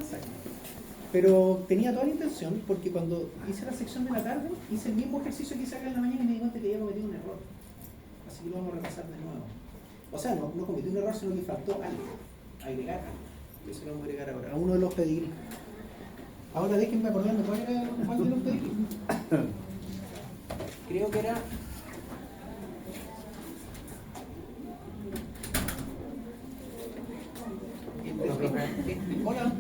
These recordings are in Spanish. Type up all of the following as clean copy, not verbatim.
Exacto. Pero tenía toda la intención, porque cuando hice la sección de la tarde, hice el mismo ejercicio que hice acá en la mañana y me di cuenta que había cometido un error. Así que lo vamos a repasar de nuevo. O sea, no cometí un error, sino que faltó algo. Agregar algo. Eso lo vamos a agregar ahora, a uno de los pedigrí. Ahora déjenme acordarme cuál de los pedigrí. Creo que era... Hola,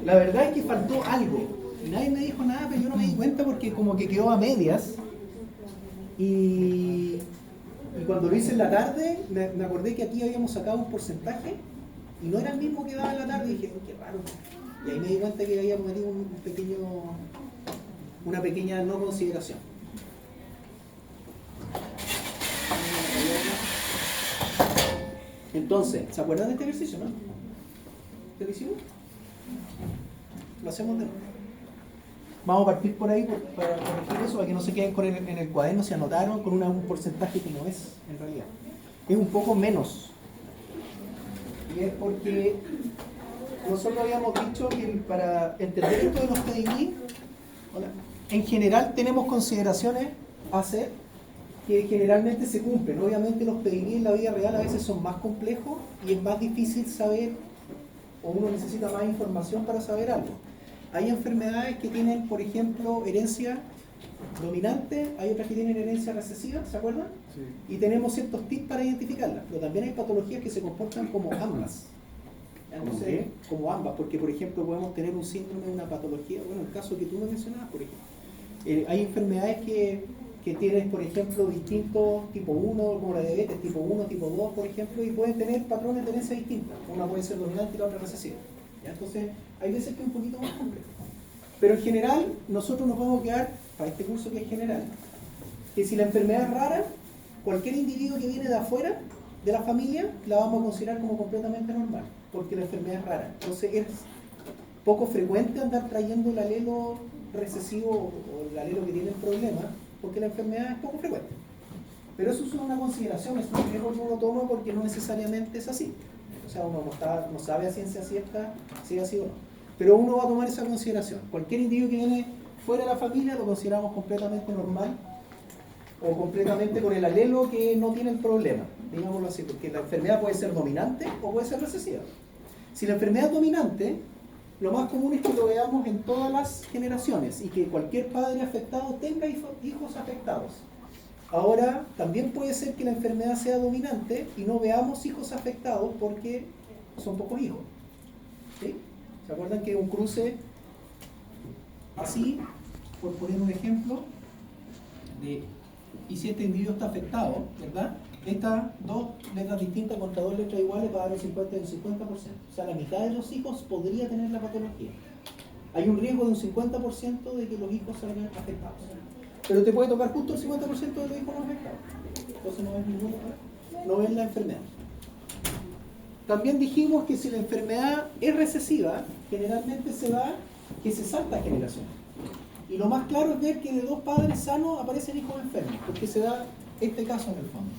La verdad es que faltó algo. Y nadie me dijo nada, pero yo no me di cuenta porque como que quedó a medias. Y cuando lo hice en la tarde, me acordé que aquí habíamos sacado un porcentaje y no era el mismo que daba en la tarde. Y dije, qué raro. Y ahí me di cuenta que había cometido una pequeña no consideración. Entonces, ¿se acuerdan de este ejercicio, no? ¿Qué lo hicimos? Lo hacemos de nuevo. Vamos a partir por ahí para corregir eso, para que no se queden en el cuaderno, se anotaron con un porcentaje que no es, en realidad. Es un poco menos. Y es porque nosotros habíamos dicho que para entender esto de los pedigrí, en general tenemos consideraciones a hacer que generalmente se cumplen. Obviamente los pedigrí en la vida real a veces son más complejos y es más difícil saber, o uno necesita más información para saber algo. Hay enfermedades que tienen, por ejemplo, herencia dominante, hay otras que tienen herencia recesiva, ¿se acuerdan? Sí. Y tenemos ciertos tips para identificarlas, pero también hay patologías que se comportan como ambas. Entonces, como ambas, porque por ejemplo podemos tener un síndrome, una patología, bueno, el caso que tú me mencionabas, por ejemplo. Hay enfermedades que tienen, por ejemplo, distintos tipo 1, como la diabetes, tipo 1, tipo 2, por ejemplo, y pueden tener patrones de herencia distintos. Una puede ser dominante y la otra recesiva. ¿Ya? Entonces, hay veces que es un poquito más complejo. Pero en general, nosotros nos vamos a quedar, para este curso que es general, que si la enfermedad es rara, cualquier individuo que viene de afuera de la familia, la vamos a considerar como completamente normal, porque la enfermedad es rara. Entonces, es poco frecuente andar trayendo el alelo recesivo o el alelo que tiene el problema, porque la enfermedad es poco frecuente. Pero eso es una consideración, es un riesgo que uno toma porque no necesariamente es así. O sea, uno no sabe a ciencia cierta si es así o no. Pero uno va a tomar esa consideración. Cualquier individuo que viene fuera de la familia lo consideramos completamente normal o completamente con el alelo que no tiene el problema, digámoslo así, porque la enfermedad puede ser dominante o puede ser recesiva. Si la enfermedad es dominante, lo más común es que lo veamos en todas las generaciones y que cualquier padre afectado tenga hijos afectados. Ahora, también puede ser que la enfermedad sea dominante y no veamos hijos afectados porque son pocos hijos. ¿Sí? ¿Se acuerdan que un cruce así, por poner un ejemplo, y si este individuo está afectado, ¿verdad? Estas dos letras distintas contra dos letras iguales va a dar un 50 y un 50%. O sea, la mitad de los hijos podría tener la patología. Hay un riesgo de un 50% de que los hijos salgan afectados. Pero te puede tocar justo el 50% de los hijos no afectados. Entonces no ves la enfermedad. También dijimos que si la enfermedad es recesiva, generalmente se da que se salta generaciones. Y lo más claro es ver que de dos padres sanos aparecen hijos enfermos, porque se da este caso en el fondo,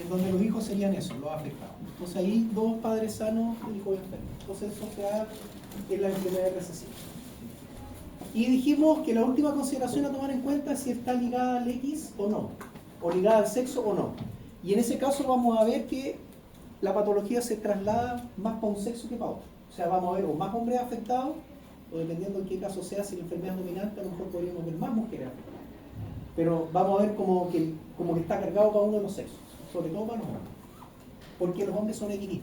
en donde los hijos serían eso, los afectados. Entonces ahí dos padres sanos y hijos enfermos. Entonces eso se da en la enfermedad recesiva. Y dijimos que la última consideración a tomar en cuenta es si está ligada al X o no, o ligada al sexo o no. Y en ese caso vamos a ver que la patología se traslada más para un sexo que para otro. O sea, vamos a ver o más hombres afectados, o dependiendo en qué caso sea, si la enfermedad es dominante, a lo mejor podríamos ver más mujeres afectadas. Pero vamos a ver como que está cargado para uno de los sexos, sobre todo para los hombres, porque los hombres son XY.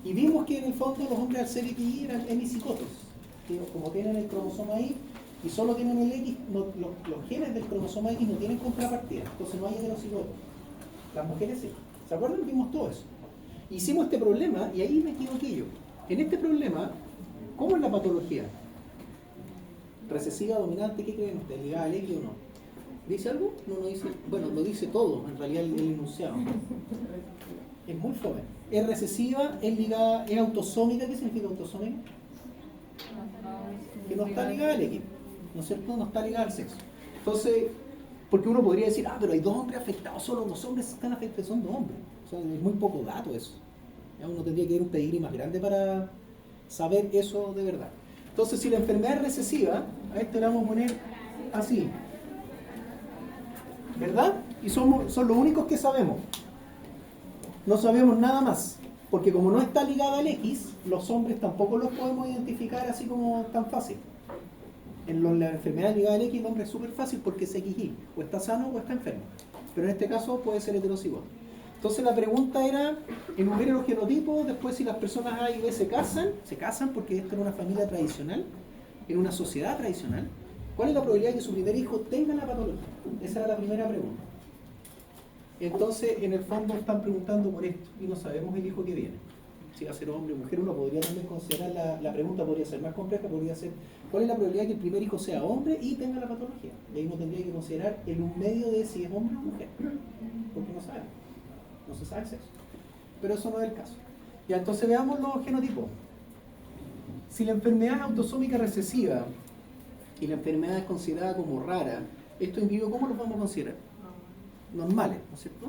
Y vimos que en el fondo los hombres al ser XY eran hemicigotos, que como tienen el cromosoma Y y solo tienen el X, los genes del cromosoma X no tienen contrapartida, entonces no hay heterocigotos. Las mujeres sí. ¿Se acuerdan? Vimos todo eso. Hicimos este problema y ahí me equivoqué yo. En este problema, ¿cómo es la patología? ¿Recesiva, dominante? ¿Qué creen ustedes? ¿Ligada al X o no? ¿Dice algo? No dice. Bueno, lo dice todo, en realidad el enunciado. Es muy joven. Es recesiva, es ligada, es autosómica. ¿Qué significa autosómica? Que no está ligada al X, ¿no es cierto? No está ligada al sexo. Entonces, porque uno podría decir, pero hay dos hombres afectados, solo los hombres están afectados, son dos hombres. O sea, es muy poco dato eso. Ya uno tendría que ir un pedigrí más grande para saber eso de verdad. Entonces, si la enfermedad es recesiva, a esto le vamos a poner así, ¿verdad? Y son los únicos que sabemos. No sabemos nada más, porque como no está ligada al X, los hombres tampoco los podemos identificar así como tan fácil. La enfermedad ligada al X, el hombre es súper fácil porque es XY, o está sano o está enfermo. Pero en este caso puede ser heterocigoto. Entonces la pregunta era, enumere los genotipos, después si las personas A y B se casan porque esto era una familia tradicional, en una sociedad tradicional, ¿cuál es la probabilidad de que su primer hijo tenga la patología? Esa era la primera pregunta. Entonces, en el fondo están preguntando por esto y no sabemos el hijo que viene. Si va a ser hombre o mujer, uno podría también considerar, la pregunta podría ser más compleja, podría ser, ¿cuál es la probabilidad de que el primer hijo sea hombre y tenga la patología? Y ahí uno tendría que considerar el un medio de si es hombre o mujer, porque no sabemos, no se sabe el sexo. Pero eso no es el caso. Ya, entonces veamos los genotipos. Si la enfermedad es autosómica recesiva y la enfermedad es considerada como rara, estos individuos, ¿cómo los vamos a considerar? Normales, ¿no es cierto?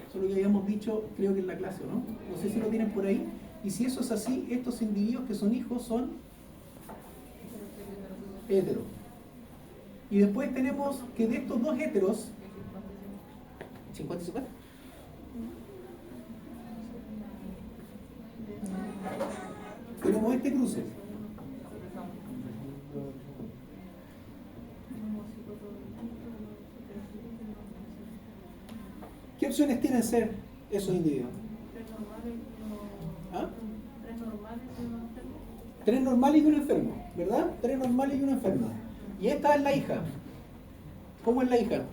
Eso es lo que habíamos dicho, creo que en la clase, ¿no? No sé si lo tienen por ahí. Y si eso es así, estos individuos que son hijos son heteros. Y después tenemos que de estos dos heteros, 50 y 50, tenemos este cruce. ¿Qué opciones tienen ser esos individuos? ¿Ah? Tres normales y un enfermo, ¿verdad? Tres normales y una enferma. Y esta es la hija. ¿Cómo es la hija?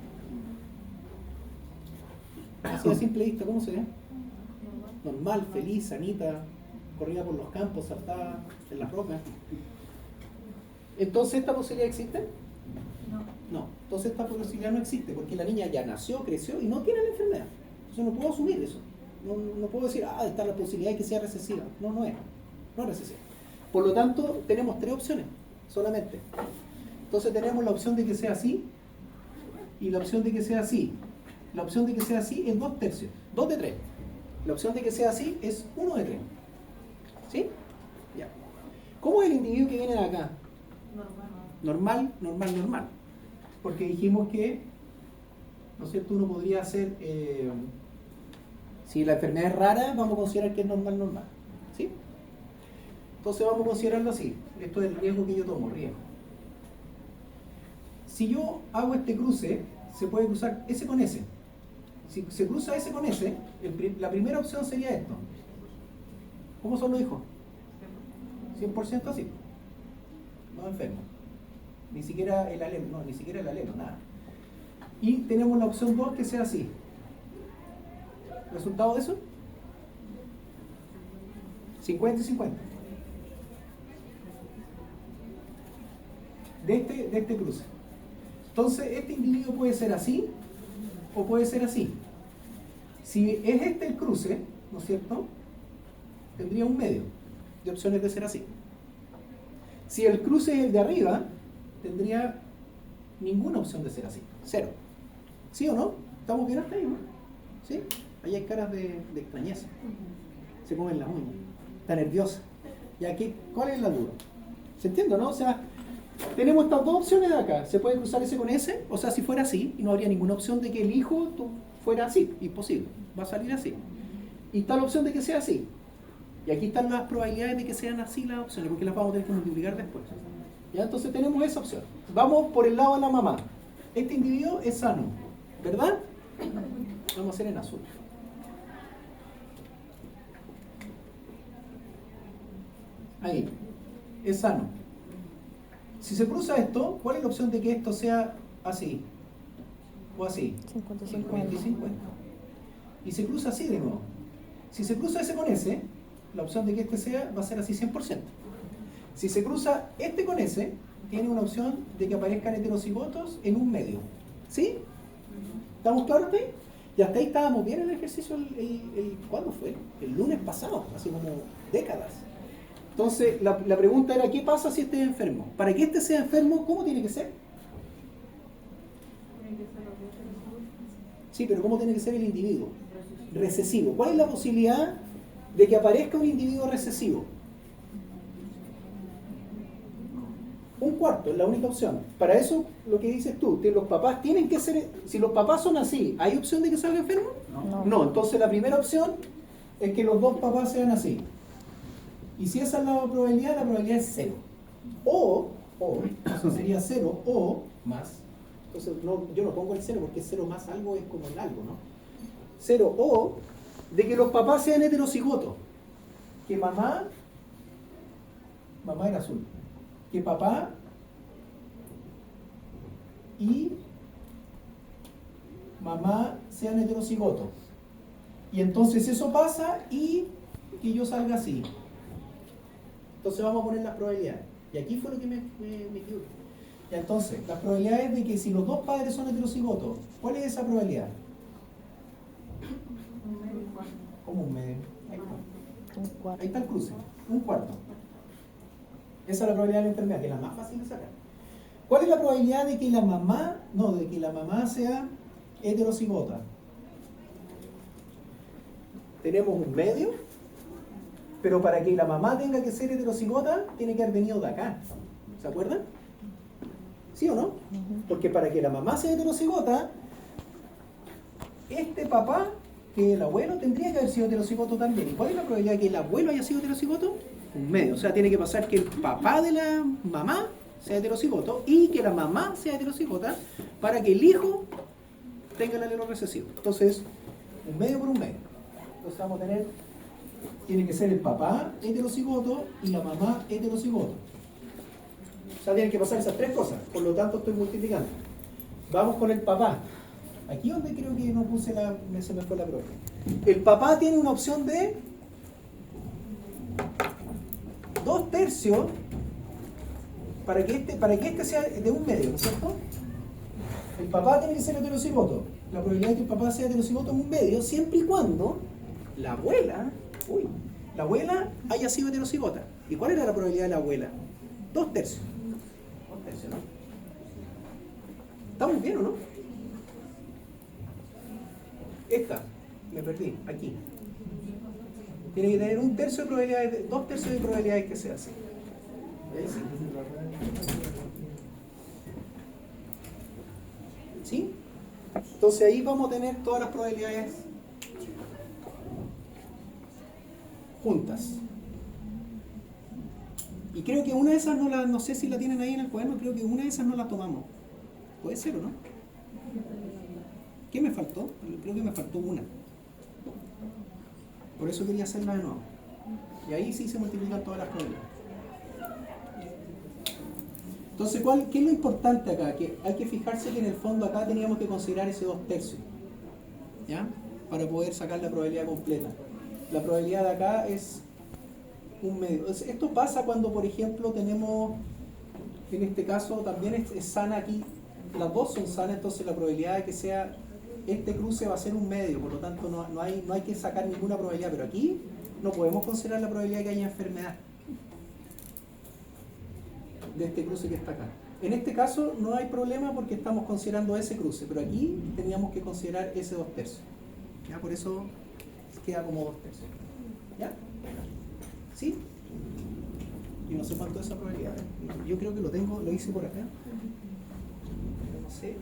Así a simple vista, ¿cómo se ve? Normal, feliz, sanita, corría por los campos, saltaba en las rocas. ¿Entonces esta posibilidad existe? No, entonces esta posibilidad no existe, porque la niña ya nació, creció y no tiene la enfermedad. Entonces no puedo asumir eso. No puedo decir, está la posibilidad de que sea recesiva. No es recesiva. Por lo tanto, tenemos tres opciones solamente. Entonces tenemos la opción de que sea así y la opción de que sea así. La opción de que sea así es 2/3, 2 de 3. La opción de que sea así es 1 de 3. ¿Sí? Ya. ¿Cómo es el individuo que viene de acá? Normal. Porque dijimos que, ¿no es cierto?, uno podría hacer, si la enfermedad es rara, vamos a considerar que es normal. ¿Sí? Entonces vamos a considerarlo así. Esto es el riesgo que yo tomo, riesgo. Si yo hago este cruce, se puede cruzar S con S. Si se cruza S con S, la primera opción sería esto. ¿Cómo son los hijos? 100% así. No enfermo. Ni siquiera el alelo, nada. Y tenemos la opción 2 que sea así. ¿Resultado de eso? 50 y 50. De este cruce. Entonces, este individuo puede ser así o puede ser así. Si es este el cruce, ¿no es cierto?, tendría un medio de opciones de ser así. Si el cruce es el de arriba, tendría ninguna opción de ser así. 0. ¿Sí o no? ¿Estamos bien hasta ahí, no? ¿Sí? Ahí hay caras de extrañeza. Se comen las uñas. Está nerviosa. ¿Y aquí cuál es la duda? ¿Se entiende, no? O sea, tenemos estas dos opciones de acá. Se puede cruzar S con S, o sea, si fuera así, y no habría ninguna opción de que el hijo fuera así. Imposible. Va a salir así. Y está la opción de que sea así. Y aquí están las probabilidades de que sean así las opciones, porque las vamos a tener que multiplicar después. ¿Ya? Entonces tenemos esa opción. Vamos por el lado de la mamá. Este individuo es sano, ¿verdad? Vamos a hacer en azul. Ahí. Es sano. Si se cruza esto, ¿cuál es la opción de que esto sea así? O así. 50 y 50. Y se cruza así de nuevo. Si se cruza S con S, la opción de que este sea va a ser así 100%. Si se cruza este con S, tiene una opción de que aparezcan heterocigotos en un medio. ¿Sí? ¿Estamos claros hasta ahí? Y hasta ahí estábamos bien en el ejercicio, ¿cuándo fue? El lunes pasado, hace como décadas. Entonces, la pregunta era, ¿qué pasa si este es enfermo? Para que este sea enfermo, ¿cómo tiene que ser? Sí, pero ¿cómo tiene que ser el individuo? Recesivo. ¿Cuál es la posibilidad de que aparezca un individuo recesivo. Un cuarto es la única opción. Para eso, lo que dices tú, que los papás tienen que ser... Si los papás son así, ¿hay opción de que salga enfermo? No. Entonces la primera opción es que los dos papás sean así. Y si esa es la probabilidad es cero. O eso sería cero o más. Entonces yo no pongo el cero porque cero más algo es como el algo, ¿no? Cero o de que los papás sean heterocigotos. Que mamá era azul. Que papá y mamá sean heterocigotos. Y entonces eso pasa y que yo salga así. Entonces vamos a poner las probabilidades. Y aquí fue lo que me equivoqué. Y entonces, las probabilidades de que si los dos padres son heterocigotos, ¿cuál es esa probabilidad? Como un medio. Ahí está el cruce. Un cuarto. Esa es la probabilidad de la enfermedad, que es la más fácil de sacar. ¿Cuál es la probabilidad de que la mamá, sea heterocigota? Tenemos un medio, pero para que la mamá tenga que ser heterocigota, tiene que haber venido de acá. ¿Se acuerdan? ¿Sí o no? Porque para que la mamá sea heterocigota, este papá, que el abuelo, tendría que haber sido heterocigoto también. ¿Y cuál es la probabilidad de que el abuelo haya sido heterocigoto? Un medio. O sea, tiene que pasar que el papá de la mamá sea heterocigoto y que la mamá sea heterocigota para que el hijo tenga el alelo recesivo. Entonces, un medio por un medio. Entonces vamos a tener, tiene que ser el papá heterocigoto y la mamá heterocigoto. O sea, tienen que pasar esas tres cosas. Por lo tanto, estoy multiplicando. Vamos con el papá. Aquí donde creo que no puse se me fue la prueba. El papá tiene una opción de 2/3 para que este sea de un medio, ¿no es cierto? El papá tiene que ser heterocigoto. La probabilidad de que el papá sea heterocigoto es un medio, siempre y cuando la abuela haya sido heterocigota. ¿Y cuál era la probabilidad de la abuela? 2/3. 2/3, ¿no? ¿Estamos bien o no? Esta, me perdí, aquí. Tiene que tener 1/3 de probabilidades, 2/3 de probabilidades que sea así. ¿Sí? Entonces ahí vamos a tener todas las probabilidades juntas. Y creo que una de esas no sé si la tienen ahí en el cuaderno, creo que una de esas no la tomamos. ¿Puede ser o no? ¿Qué me faltó? Creo que me faltó una. Por eso quería hacerla de nuevo. Y ahí sí se multiplican todas las probabilidades. Entonces, ¿qué es lo importante acá? Que hay que fijarse que en el fondo acá teníamos que considerar ese 2/3. ¿Ya? Para poder sacar la probabilidad completa. La probabilidad de acá es un medio. Esto pasa cuando, por ejemplo, tenemos, en este caso también es sana aquí. Las dos son sanas, entonces la probabilidad de que sea este cruce va a ser un medio, por lo tanto no hay que sacar ninguna probabilidad, pero aquí no podemos considerar la probabilidad de que haya enfermedad de este cruce que está acá. En este caso no hay problema porque estamos considerando ese cruce, pero aquí teníamos que considerar ese 2/3. ¿Ya? Por eso queda como 2/3. ¿Ya? ¿Sí? Y no sé cuánto es esa probabilidad. Yo creo que lo hice por acá. No sé.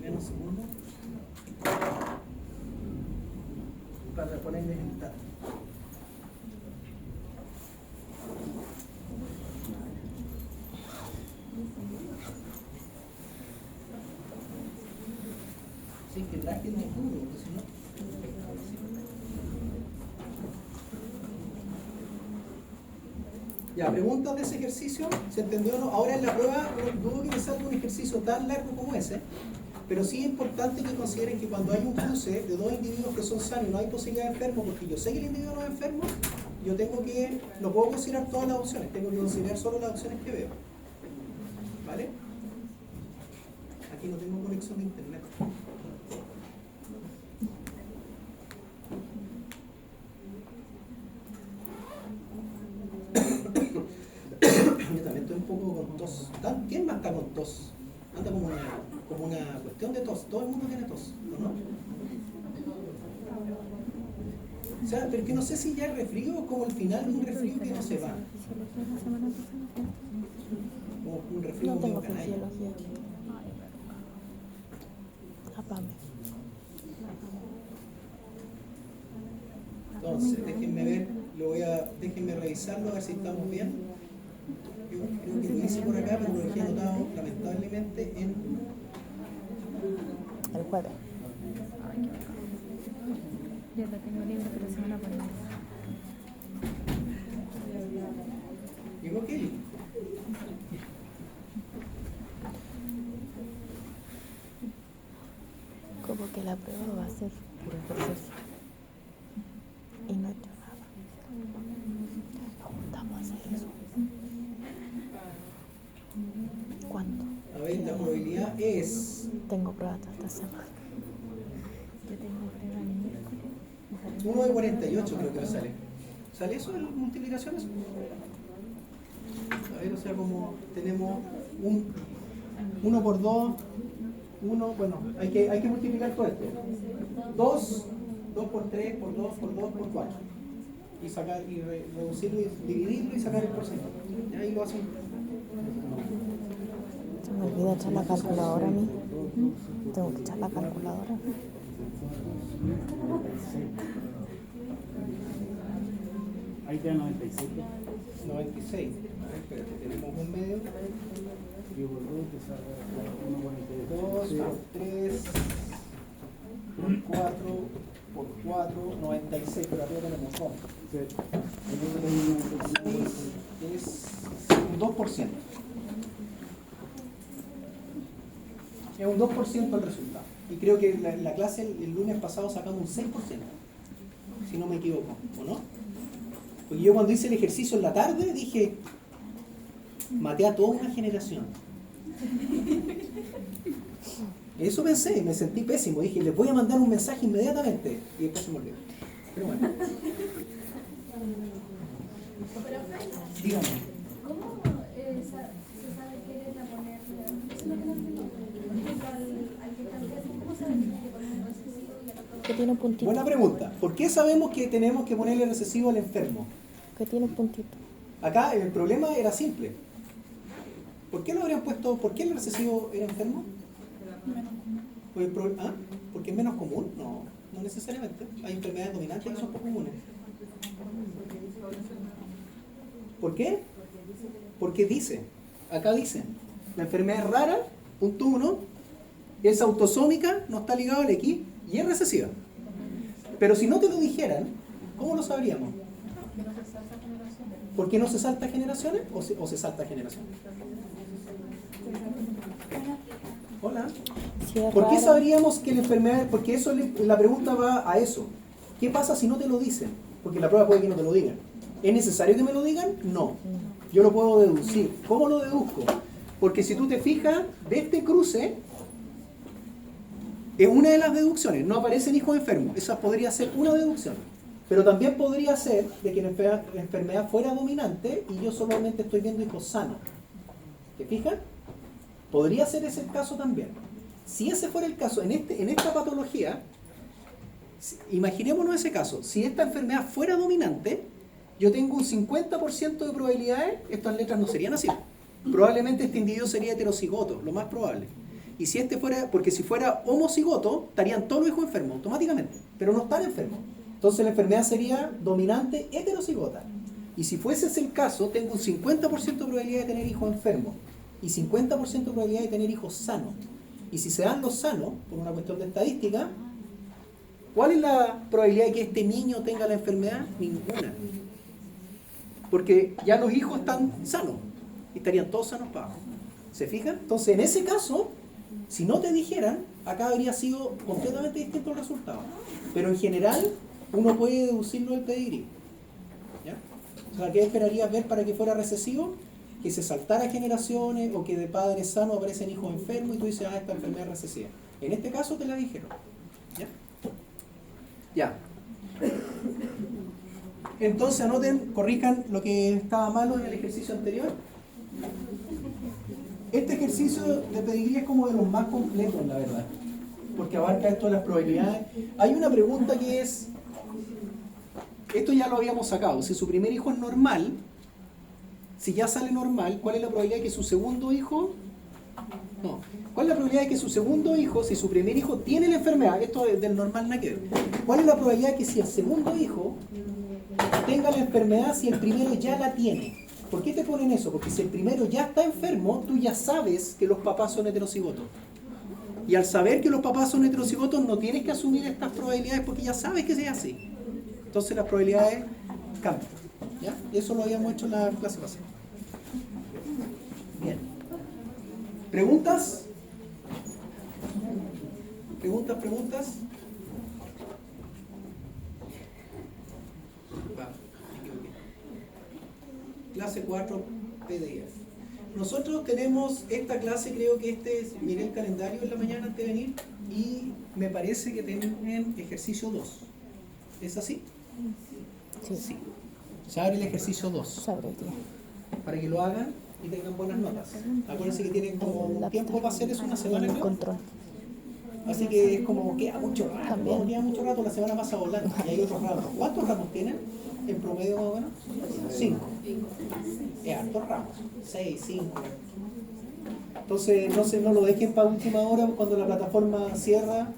Dame un segundo. Para ponerle el dato. Sí, que traje el escudo, porque si no. Ya, preguntas de ese ejercicio, ¿se entendió o no? Ahora en la prueba dudo que me salga un ejercicio tan largo como ese, pero sí es importante que consideren que cuando hay un cruce de dos individuos que son sanos y no hay posibilidad de enfermo, porque yo sé que el individuo no es enfermo, no puedo considerar todas las opciones, tengo que considerar solo las opciones que veo. ¿Vale? Aquí no tengo conexión de internet. Yo también estoy un poco con tos. ¿Quién más está con tos? Anda como una cuestión de tos. Todo el mundo tiene tos, ¿no? O sea, pero es que no sé si ya es resfrío o como el final de un resfrío que no se va. Como un resfrío No tengo medio canalla. fisiología. Apame. Entonces, déjenme ver, déjenme revisarlo, a ver si estamos bien. Yo creo que lo hice por acá, pero lo dejé anotado lamentablemente en... El jueves. Yo la tengo libre, pero se van a poner. Llegó Kelly. Como que la prueba va a ser por ejercicio. Y no he hecho nada. Vamos a hacer eso. ¿Cuánto? A ver, la probabilidad es Tengo pruebas esta semana. Yo tengo prueba el miércoles. 1 de 48 creo que me sale. ¿Sale eso en multiplicaciones? A ver, o sea, como tenemos 1 por 2, 1, bueno, hay que multiplicar por esto. 2 por 3, por 2, por 2, por 4. Y sacar, y reducirlo, y dividirlo y sacar el porcentaje. Y ahí lo hacen. Se me olvida echar la calculadora a mí. Tengo que echar la calculadora. Ahí te da 96. 96. A ver, espérate, tenemos un medio. Yo por 2 te salga 2 por 3 por 4 por 4, 96, pero arriba tenemos 2. Es un 2%. Es un 2% el resultado. Y creo que en la clase el lunes pasado sacamos un 6%, si no me equivoco, ¿o no? Porque yo cuando hice el ejercicio en la tarde dije, maté a toda una generación. Eso pensé, me sentí pésimo. Dije, les voy a mandar un mensaje inmediatamente. Y después se me olvidó. Pero bueno. Dígame. ¿Cómo se sabe qué letra poner? Eso es lo que no entiendo. Por ejemplo, al que está enfermo, ¿cómo sabe que tiene que poner el recesivo y al otro? Que tiene un puntito. Buena pregunta. ¿Por qué sabemos que tenemos que ponerle recesivo al enfermo? Que tiene un puntito. Acá el problema era simple. ¿Por qué no habrían puesto, por qué el recesivo era enfermo? ¿Porque es menos común? No, no necesariamente. Hay enfermedades dominantes que son poco comunes. ¿Por qué? Porque dice, acá dice, la enfermedad es rara, punto 1, es autosómica, no está ligado al X y es recesiva. Pero si no te lo dijeran, ¿cómo lo sabríamos? ¿Por qué no se salta generaciones o se salta generaciones? Hola. Si es ¿Por qué raro, sabríamos que la enfermedad? Porque eso la pregunta va a eso. ¿Qué pasa si no te lo dicen? Porque la prueba puede que no te lo digan. ¿Es necesario que me lo digan? No. Yo lo puedo deducir. ¿Cómo lo deduzco? Porque si tú te fijas, de este cruce, es una de las deducciones. No aparecen hijos enfermos. Esa podría ser una deducción. Pero también podría ser de que la enfermedad fuera dominante y yo solamente estoy viendo hijos sanos. ¿Te fijas? Podría ser ese el caso también. Si ese fuera el caso, en esta patología, imaginémonos ese caso. Si esta enfermedad fuera dominante, yo tengo un 50% de probabilidades, estas letras no serían así. Probablemente este individuo sería heterocigoto, lo más probable. Y si este fuera, porque si fuera homocigoto, estarían todos los hijos enfermos automáticamente, pero no están enfermos. Entonces la enfermedad sería dominante heterocigota. Y si fuese ese el caso, tengo un 50% de probabilidad de tener hijos enfermos y 50% de probabilidad de tener hijos sanos. Y si se dan los sanos, por una cuestión de estadística, ¿cuál es la probabilidad de que este niño tenga la enfermedad? Ninguna. Porque ya los hijos están sanos y estarían todos sanos para abajo. ¿Se fijan? Entonces, en ese caso, si no te dijeran, acá habría sido completamente distinto el resultado. Pero en general, uno puede deducirlo del pedigrí. ¿Ya? O sea, ¿qué esperarías ver para que fuera recesivo? Que se saltara generaciones o que de padres sanos aparecen hijos enfermos y tú dices, esta enfermedad es recesiva. En este caso te la dijeron. ¿Ya? Ya. Entonces anoten, corrijan lo que estaba malo en el ejercicio anterior. Este ejercicio de pedigrí es como de los más completos, la verdad, porque abarca esto de las probabilidades. Hay una pregunta que es, esto ya lo habíamos sacado. Si su primer hijo es normal, si ya sale normal, ¿cuál es la probabilidad de que su segundo hijo... No. ¿Cuál es la probabilidad de que su segundo hijo, si su primer hijo tiene la enfermedad, esto es del normal nada que ver, ¿cuál es la probabilidad de que si el segundo hijo tenga la enfermedad si el primero ya la tiene? ¿Por qué te ponen eso? Porque si el primero ya está enfermo, tú ya sabes que los papás son heterocigotos. Y al saber que los papás son heterocigotos, no tienes que asumir estas probabilidades porque ya sabes que sea así. Entonces las probabilidades cambian. ¿Ya? Eso lo habíamos hecho en la clase pasada. Bien. ¿Preguntas? ¿Preguntas? Va, me equivoqué. Clase 4, PDF. Nosotros tenemos esta clase, creo que miré el calendario en la mañana antes de venir, y me parece que tienen ejercicio 2. ¿Es así? Sí. Se abre el ejercicio 2. Sobre el día. Para que lo hagan y tengan buenas notas. Acuérdense que tienen como un tiempo para hacer eso, una semana, el creo. control. Así que es como queda mucho rato, También. ¿no? Queda mucho rato, la semana pasa volando y hay otros ramos. ¿Cuántos ramos tienen en promedio más o menos? 5. Es hartos ramos, 6, 5. Entonces no lo dejen para última hora cuando la plataforma cierra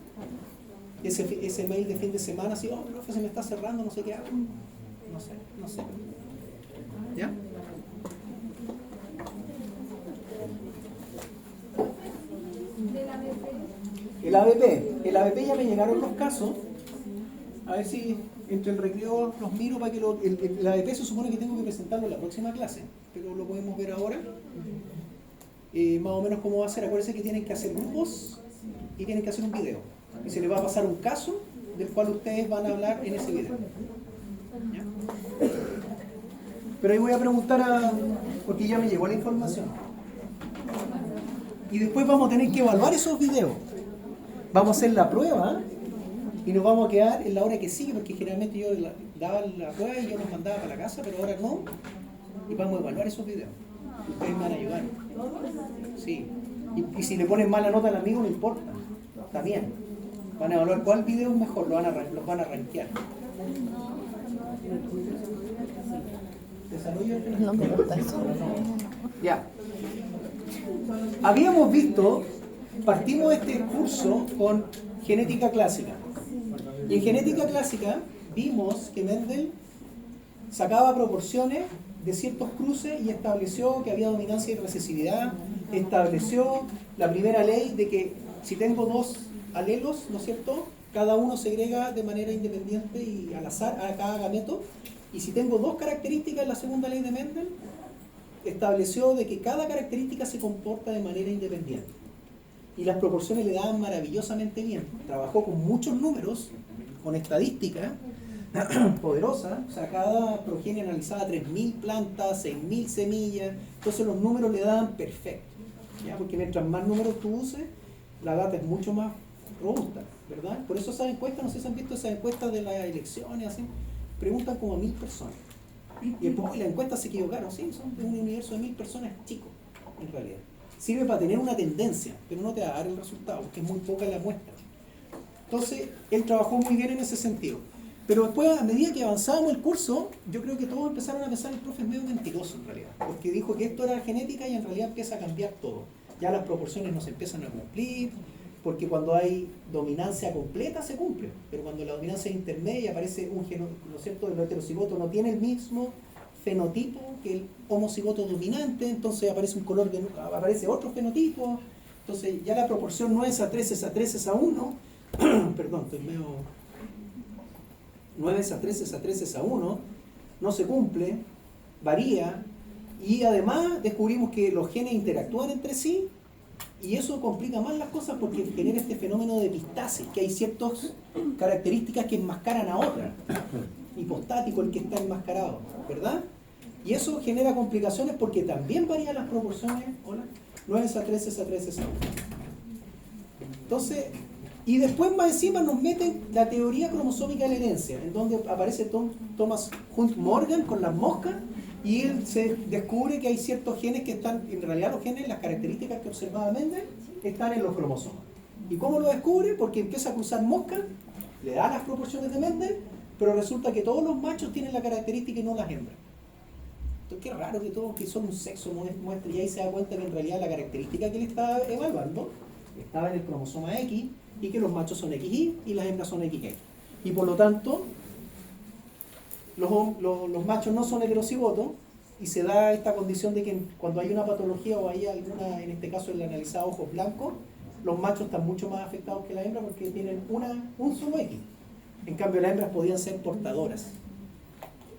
ese mail de fin de semana, así, oh, profe, se me está cerrando, no sé qué hago. No sé. ¿Ya? El ABP ya me llegaron los casos. A ver si entre el recreo los miro para que el ABP se supone que tengo que presentarlo en la próxima clase, pero lo podemos ver ahora. Más o menos cómo va a ser. Acuérdense que tienen que hacer grupos y tienen que hacer un video. Y se les va a pasar un caso del cual ustedes van a hablar en ese video. ¿Ya? Pero ahí voy a preguntar porque ya me llegó la información. Y después vamos a tener que evaluar esos videos. Vamos a hacer la prueba y nos vamos a quedar en la hora que sigue, porque generalmente yo daba la prueba y yo los mandaba para la casa, pero ahora no. Y vamos a evaluar esos videos. Ustedes me van a ayudar. Sí. Y si le ponen mala nota al amigo, no importa. También. Van a evaluar cuál video es mejor, los van a rankear. ¿Desarrollo? No me gusta eso. Ya. Habíamos visto, partimos este curso con genética clásica. Y en genética clásica vimos que Mendel sacaba proporciones de ciertos cruces y estableció que había dominancia y recesividad. Estableció la primera ley de que si tengo dos alelos, ¿no es cierto?, cada uno segrega de manera independiente y al azar a cada gameto. Y si tengo dos características, la segunda ley de Mendel estableció de que cada característica se comporta de manera independiente. Y las proporciones le daban maravillosamente bien. Trabajó con muchos números, con estadística poderosa. O sea, cada progenie analizaba 3.000 plantas, 6.000 semillas. Entonces los números le daban perfecto. ¿Ya? Porque mientras más números tú uses, la data es mucho más robusta, ¿verdad? Por eso esas encuestas, no sé si han visto esas encuestas de las elecciones, así, preguntan como a 1.000 personas. Y después la encuesta se equivocaron, sí, son de un universo de 1.000 personas chicos, en realidad. Sirve para tener una tendencia, pero no te va a dar el resultado, porque es muy poca la muestra. Entonces, él trabajó muy bien en ese sentido. Pero después, a medida que avanzábamos el curso, yo creo que todos empezaron a pensar, el profe es medio mentiroso en realidad, porque dijo que esto era genética y en realidad empieza a cambiar todo. Ya las proporciones no se empiezan a cumplir, porque cuando hay dominancia completa se cumple, pero cuando la dominancia es intermedia aparece un genotipo, ¿no es cierto?, el heterocigoto no tiene el mismo fenotipo que el homocigoto dominante, entonces aparece un color aparece otro fenotipo, entonces ya la proporción no es a 3, es a 3, es a 1, perdón, estoy medio... 9 es a 3, es a 3, es a 1, no se cumple, varía, y además descubrimos que los genes interactúan entre sí, y eso complica más las cosas porque genera este fenómeno de epistasis, que hay ciertas características que enmascaran a otras. Hipostático el que está enmascarado, ¿verdad? Y eso genera complicaciones porque también varían las proporciones. Hola, 9 es a 3, es a 3, es a 1. Entonces, y después más encima nos meten la teoría cromosómica de la herencia, en donde aparece Thomas Hunt Morgan con las moscas, y él se descubre que hay ciertos genes que están, en realidad los genes, las características que observaba Mendel, están en los cromosomas. ¿Y cómo lo descubre? Porque empieza a cruzar moscas, le da las proporciones de Mendel, pero resulta que todos los machos tienen la característica y no las hembras. Entonces, qué raro que todos que son un sexo muestre, y ahí se da cuenta que en realidad la característica que él estaba evaluando estaba en el cromosoma X, y que los machos son XY y las hembras son XX. Y por lo tanto, los machos no son heterocigotos, y se da esta condición de que cuando hay una patología o hay alguna, en este caso el analizado ojos blancos, los machos están mucho más afectados que la hembra porque tienen un solo X. En cambio las hembras podían ser portadoras.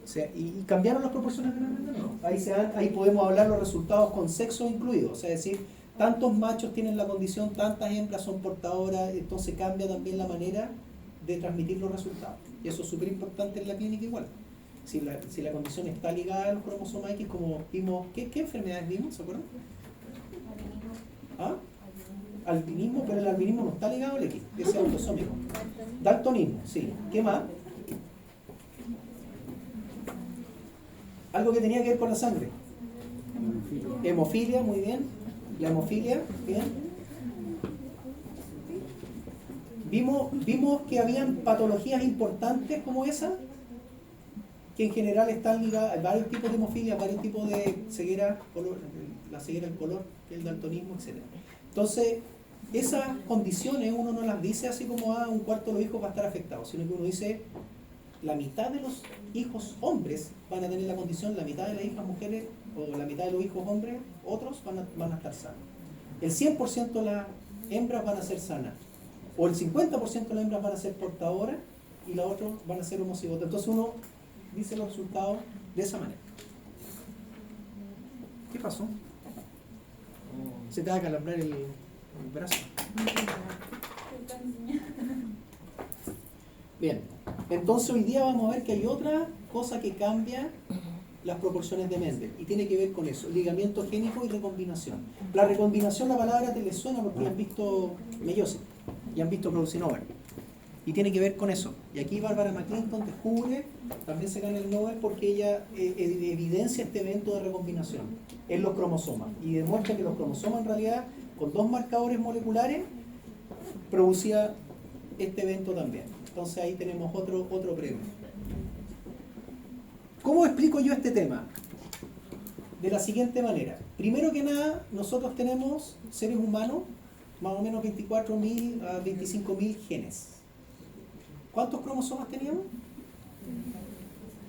O sea, y cambiaron las proporciones de la hembra, ¿no? Ahí podemos hablar los resultados con sexo incluido, o sea, es decir, tantos machos tienen la condición, tantas hembras son portadoras, entonces cambia también la manera de transmitir los resultados. Y eso es súper importante en la clínica igual. Si la condición está ligada al cromosoma X, como vimos, ¿qué enfermedades vimos? ¿Se acuerdan? ¿Ah? Albinismo, pero el albinismo no está ligado al X, ese es autosómico. Daltonismo, sí. ¿Qué más? Algo que tenía que ver con la sangre. Hemofilia, muy bien. La hemofilia, bien. Vimos que habían patologías importantes como esa, que en general están ligadas a varios tipos de hemofilia, varios tipos de ceguera, la ceguera del color, que es el daltonismo, etc. Entonces, esas condiciones uno no las dice así como un cuarto de los hijos va a estar afectado, sino que uno dice la mitad de los hijos hombres van a tener la condición, la mitad de las hijas mujeres o la mitad de los hijos hombres, otros van a estar sanos. El 100% de las hembras van a ser sanas, o el 50% de las hembras van a ser portadoras y las otras van a ser homocigotas. Entonces uno dice los resultados de esa manera. ¿Qué pasó? Se te va a calambrar el brazo. Bien, entonces hoy día vamos a ver que hay otra cosa que cambia las proporciones de Mendel y tiene que ver con eso, ligamiento génico y recombinación. La recombinación, la palabra te les suena porque han visto meiosis y han visto Clausen-Ober y tiene que ver con eso. Y aquí Barbara McClinton descubre, también se gana el Nobel porque ella evidencia este evento de recombinación en los cromosomas y demuestra que los cromosomas en realidad con dos marcadores moleculares producía este evento también. Entonces ahí tenemos otro premio. ¿Cómo explico yo este tema? De la siguiente manera. Primero que nada, nosotros tenemos seres humanos, más o menos 24.000 a 25.000 genes. ¿Cuántos cromosomas teníamos?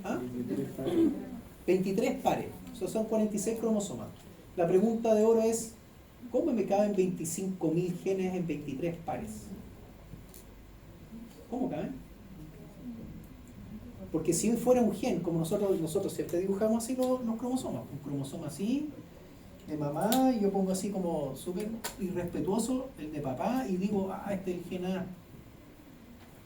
¿Ah? 23 pares. Eso son 46 cromosomas. La pregunta de oro es, ¿cómo me caben 25.000 genes en 23 pares? ¿Cómo caben? Porque si fuera un gen, como nosotros siempre dibujamos así los cromosomas, un cromosoma así, de mamá, y yo pongo así como súper irrespetuoso el de papá, y digo, este es el gen A.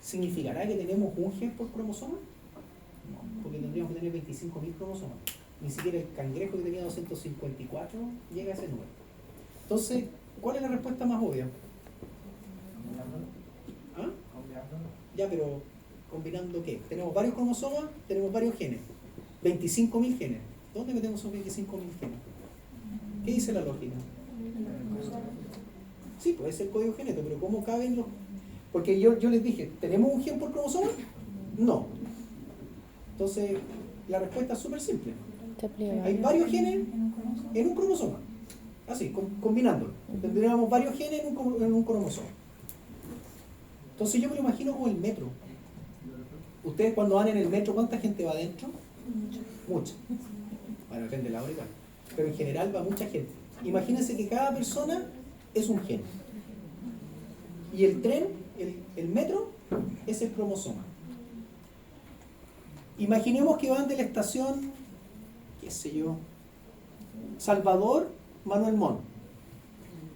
¿Significará que tenemos un gen por cromosoma? No, porque tendríamos que tener 25.000 cromosomas. Ni siquiera el cangrejo que tenía 254 llega a ese número. Entonces, ¿cuál es la respuesta más obvia? ¿Ah? Ya, pero ¿combinando qué? Tenemos varios cromosomas, tenemos varios genes. 25.000 genes. ¿Dónde metemos esos 25.000 genes? ¿Qué dice la lógica? Sí, puede ser código genético, pero ¿cómo caben los...? Porque yo les dije, ¿tenemos un gen por cromosoma? No. Entonces, la respuesta es súper simple. Hay varios genes en un cromosoma. Así, combinándolo. Tendríamos varios genes en un cromosoma. Entonces yo me lo imagino como el metro. Ustedes cuando van en el metro, ¿cuánta gente va adentro? Mucha. Bueno, depende de la hora y tal. Pero en general va mucha gente. Imagínense que cada persona es un gen. Y el tren, el metro, es el cromosoma. Imaginemos que van de la estación, qué sé yo, Salvador, Manuel Montt.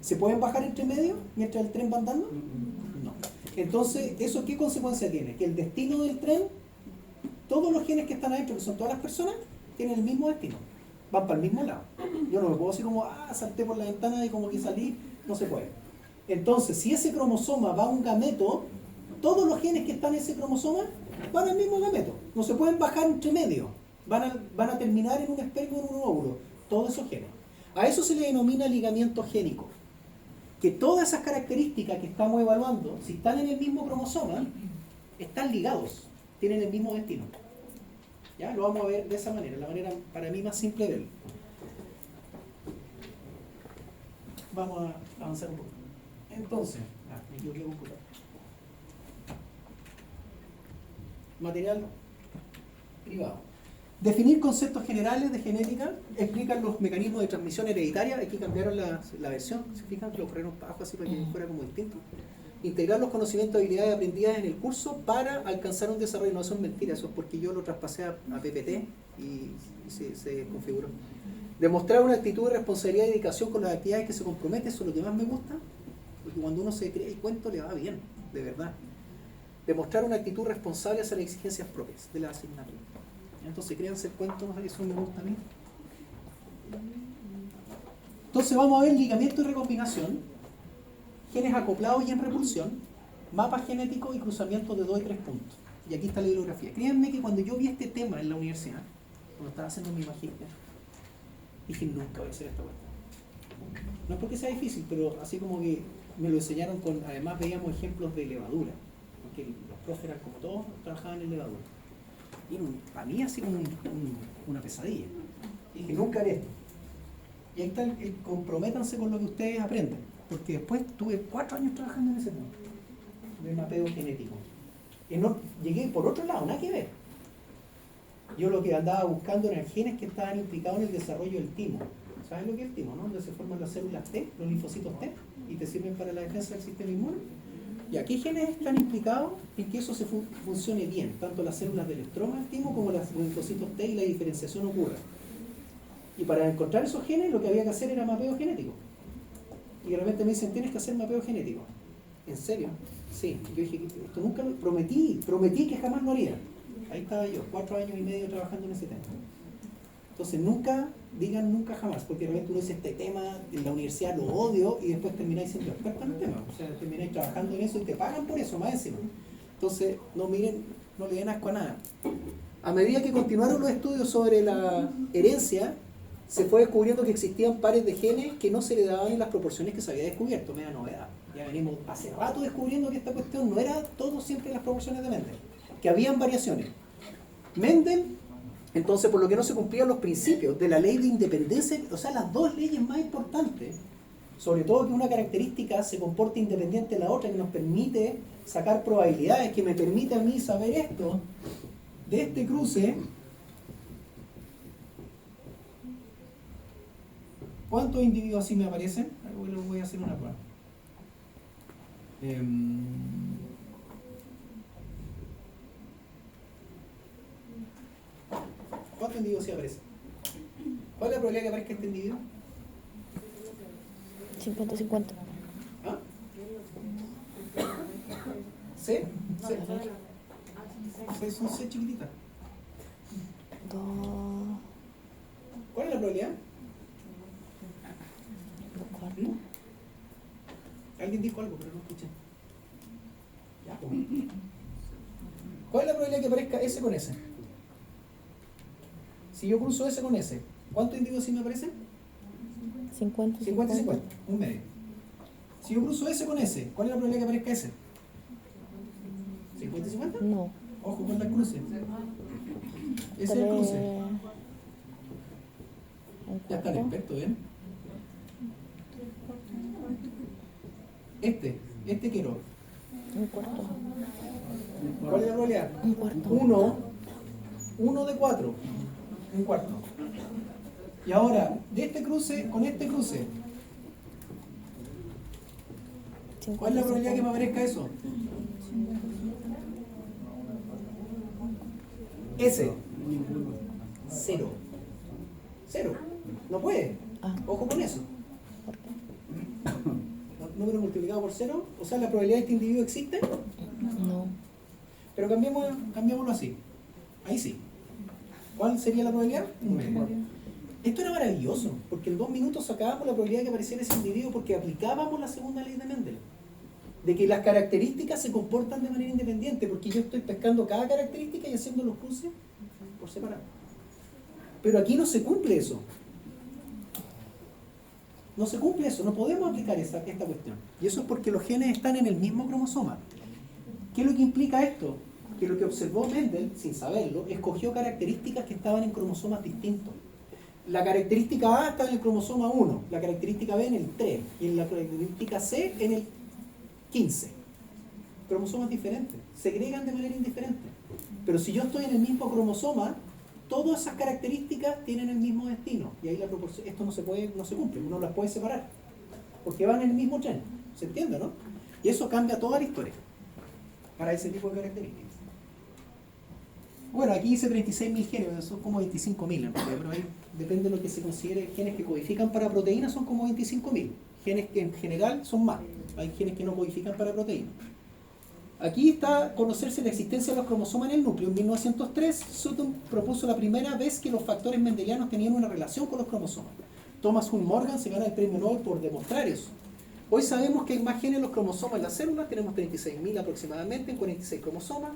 ¿Se pueden bajar entre medio mientras el tren va andando? No. Entonces, ¿eso qué consecuencia tiene? Que el destino del tren, todos los genes que están adentro, que son todas las personas, tienen el mismo destino. Van para el mismo lado. Yo no me puedo decir como, salté por la ventana y como que salí, no se puede. Entonces, si ese cromosoma va a un gameto, todos los genes que están en ese cromosoma van al mismo gameto. No se pueden bajar entre medio. Van a terminar en un esperma o en un óvulo. Todos esos genes. A eso se le denomina ligamiento génico. Que todas esas características que estamos evaluando, si están en el mismo cromosoma, están ligados. tienen el mismo destino. ¿Ya? Lo vamos a ver de esa manera, la manera para mí más simple de verlo. Vamos a avanzar un poco. Entonces, me equivoqué un poco. Material privado. Definir conceptos generales de genética, explican los mecanismos de transmisión hereditaria. Aquí cambiaron la versión, ¿se fijan? Lo corrieron para abajo así para que fuera como distinto. Integrar los conocimientos y habilidades aprendidas en el curso para alcanzar un desarrollo. No, eso es mentira, eso es porque yo lo traspasé a PPT y se configuró. Demostrar una actitud de responsabilidad y dedicación con las actividades que se compromete, eso es lo que más me gusta, porque cuando uno se cree el cuento le va bien, de verdad. Demostrar una actitud responsable hacia las exigencias propias de la asignatura. Entonces, créanse el cuento, eso me gusta a mí. Entonces vamos a ver ligamiento y recombinación, genes acoplados y en repulsión, mapas genéticos y cruzamientos de 2 y 3 puntos. Y aquí está la bibliografía. Créanme que cuando yo vi este tema en la universidad, cuando estaba haciendo mi magíster, dije, nunca voy a hacer esta cuestión. No es porque sea difícil, pero así como que me lo enseñaron con, además veíamos ejemplos de levadura, porque los profes eran como todos, trabajaban en levadura. Y para mí así como una pesadilla. Y dije, nunca haré esto. Y ahí está el comprométanse con lo que ustedes aprenden, porque después tuve 4 años trabajando en ese tema, de mapeo genético. Y no, llegué por otro lado, nada que ver. Yo lo que andaba buscando eran genes que estaban implicados en el desarrollo del timo. ¿Sabes lo que es el timo, no? Donde se forman las células T, los linfocitos T, y te sirven para la defensa del sistema inmune. ¿Y a qué genes están implicados en que eso se funcione bien? Tanto las células del estroma del timo como los linfocitos T y la diferenciación ocurra. Y para encontrar esos genes lo que había que hacer era mapeo genético. Y de repente me dicen, tienes que hacer mapeo genético. ¿En serio? Sí. Yo dije, esto nunca lo prometí que jamás lo haría. Ahí estaba yo, 4 años y medio trabajando en ese tema. Entonces nunca, digan nunca jamás, porque de repente uno dice este tema en la universidad lo odio y después termináis siendo experto en el tema. O sea, termináis trabajando en eso y te pagan por eso, más encima. Entonces, no miren, no le den asco a nada. A medida que continuaron los estudios sobre la herencia, se fue descubriendo que existían pares de genes que no se le daban en las proporciones que se había descubierto. Media novedad. Ya venimos hace rato descubriendo que esta cuestión no era todo siempre en las proporciones de Mendel, que habían variaciones. Mendel, entonces, por lo que no se cumplían los principios de la ley de independencia, o sea, las 2 leyes más importantes, sobre todo que una característica se comporte independiente de la otra, que nos permite sacar probabilidades, que me permite a mí saber esto, de este cruce, ¿cuántos individuos así me aparecen? Ahora voy a hacer una prueba. ¿Cuántos individuos sí aparecen? ¿Cuál es la probabilidad que aparezca este individuo? 50-50. ¿Ah? ¿C? ¿C? Son C chiquititas. 2. ¿Cuál es la probabilidad? 2/4. Alguien dijo algo, pero no escuché. Ya, pues. ¿Cuál es la probabilidad que aparezca S con S? Si yo cruzo S con S, ¿cuántos individuos sí me aparecen? 50 y 50 y 50, un medio. Si yo cruzo S con S, ¿cuál es la probabilidad que aparezca S? ¿50 y 50? No. Ojo con la cruce. Ese es el cruce. Ya está el experto, ¿ven? Este quiero. 1/4. ¿Cuál es la probabilidad? 1/4. 1 de 4. 1/4. Y ahora, de este cruce con este cruce, ¿cuál es la probabilidad que me aparezca eso? S. 0. 0. No puede. Ojo con eso. Número multiplicado por 0. O sea, la probabilidad de este individuo existe. No. Pero cambiémoslo así. Ahí sí. ¿Cuál sería la probabilidad? 1/4. Esto era maravilloso, porque en 2 minutos sacábamos la probabilidad de que apareciera ese individuo porque aplicábamos la segunda ley de Mendel. De que las características se comportan de manera independiente, porque yo estoy pescando cada característica y haciendo los cruces por separado. Pero aquí no se cumple eso. No se cumple eso, no podemos aplicar esta cuestión. Y eso es porque los genes están en el mismo cromosoma. ¿Qué es lo que implica esto? que lo que observó Mendel, sin saberlo, escogió características que estaban en cromosomas distintos. La característica A está en el cromosoma 1, la característica B en el 3 y la característica C en el 15. Cromosomas diferentes, segregan de manera indiferente. Pero si yo estoy en el mismo cromosoma, todas esas características tienen el mismo destino. Y ahí la proporción, esto no se cumple, uno las puede separar. Porque van en el mismo tren. ¿Se entiende, no? Y eso cambia toda la historia para ese tipo de características. Bueno, aquí dice 36.000 genes, son como 25.000 en realidad, pero ahí depende de lo que se considere. Genes que codifican para proteínas son como 25.000. Genes que en general son más. Hay genes que no codifican para proteínas. Aquí está conocerse la existencia de los cromosomas en el núcleo. En 1903, Sutton propuso la primera vez que los factores mendelianos tenían una relación con los cromosomas. Thomas Hunt Morgan se gana el premio Nobel por demostrar eso. Hoy sabemos que hay más genes en los cromosomas en las células, tenemos 36.000 aproximadamente en 46 cromosomas.